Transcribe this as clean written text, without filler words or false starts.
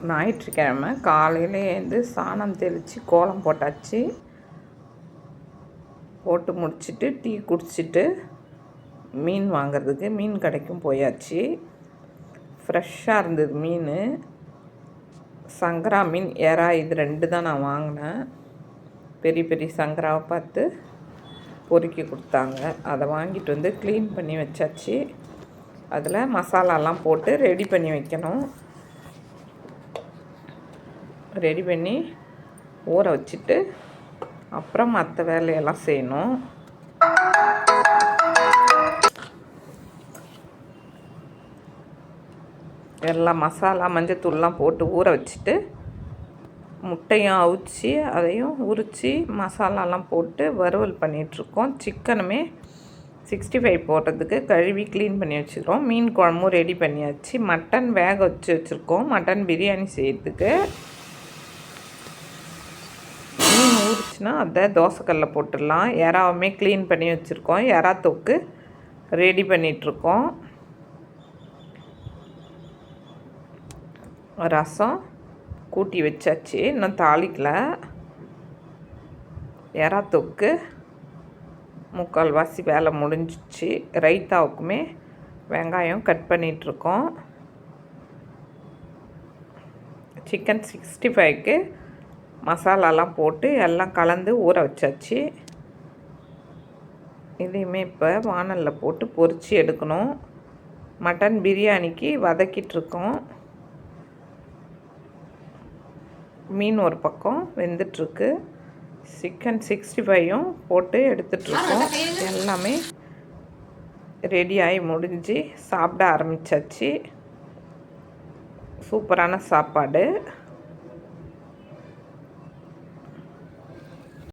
ஞாயிற்றுக்கிழமை காலையில் எழுந்து சாணம் தெளித்து கோலம் போட்டாச்சு. போட்டு முடிச்சுட்டு டீ குடிச்சிட்டு மீன் வாங்கிறதுக்கு மீன் கடைக்கும் போயாச்சு. ஃப்ரெஷ்ஷாக இருந்தது மீன். சங்கரா மீன், எறா, இது 2 தான் நான் வாங்கினேன். பெரிய பெரிய சங்கராவை பார்த்து பொறுக்கி கொடுத்தாங்க. அதை வாங்கிட்டு வந்து க்ளீன் பண்ணி வச்சாச்சு. அதில் மசாலாலாம் போட்டு ரெடி பண்ணி வைக்கணும். ரெடி பண்ணி ஊற வச்சுட்டு அப்புறம் மற்ற வேலையெல்லாம் செய்யணும். எல்லாம் மசாலா மஞ்சத்தூள்லாம் போட்டு ஊற வச்சுட்டு முட்டையும் அவிச்சு அதையும் உரித்து மசாலாலாம் போட்டு வறுவல் பண்ணிகிட்ருக்கோம். சிக்கனுமே 65 போடுறதுக்கு கழுவி க்ளீன் பண்ணி வச்சுக்கிறோம். மீன் குழம்பும் ரெடி பண்ணியாச்சு. மட்டன் வேக வச்சுருக்கோம் மட்டன் பிரியாணி செய்கிறதுக்கு. மீன் ஊறிச்சுன்னா அதை தோசைக்கல்லில் போட்டுடலாம். எறாவுமே க்ளீன் பண்ணி வச்சுருக்கோம். எறா தொக்கு ரெடி பண்ணிகிட்ருக்கோம். ரசம் கூட்டி வச்சாச்சு, இன்னும் தாளிக்கல. எறா தொக்கு முக்கால்வாசி வேலை முடிஞ்சிச்சு. ரைத்தாவுக்குமே வெங்காயம் கட் பண்ணிகிட்ருக்கோம். சிக்கன் 65க்கு மசாலாலாம் போட்டு எல்லாம் கலந்து ஊற வச்சாச்சு. இதையுமே இப்போ வானலில் போட்டு பொரித்து எடுக்கணும். மட்டன் பிரியாணிக்கு வதக்கிட்டுருக்கோம். மீன் ஒரு பக்கம் வெந்துட்டுருக்கு. சிக்கன் 65யும் போட்டு எடுத்துகிட்ருக்கோம். எல்லாமே ரெடியாகி முடிஞ்சு சாப்பிட ஆரம்பித்தாச்சு. சூப்பரான சாப்பாடு.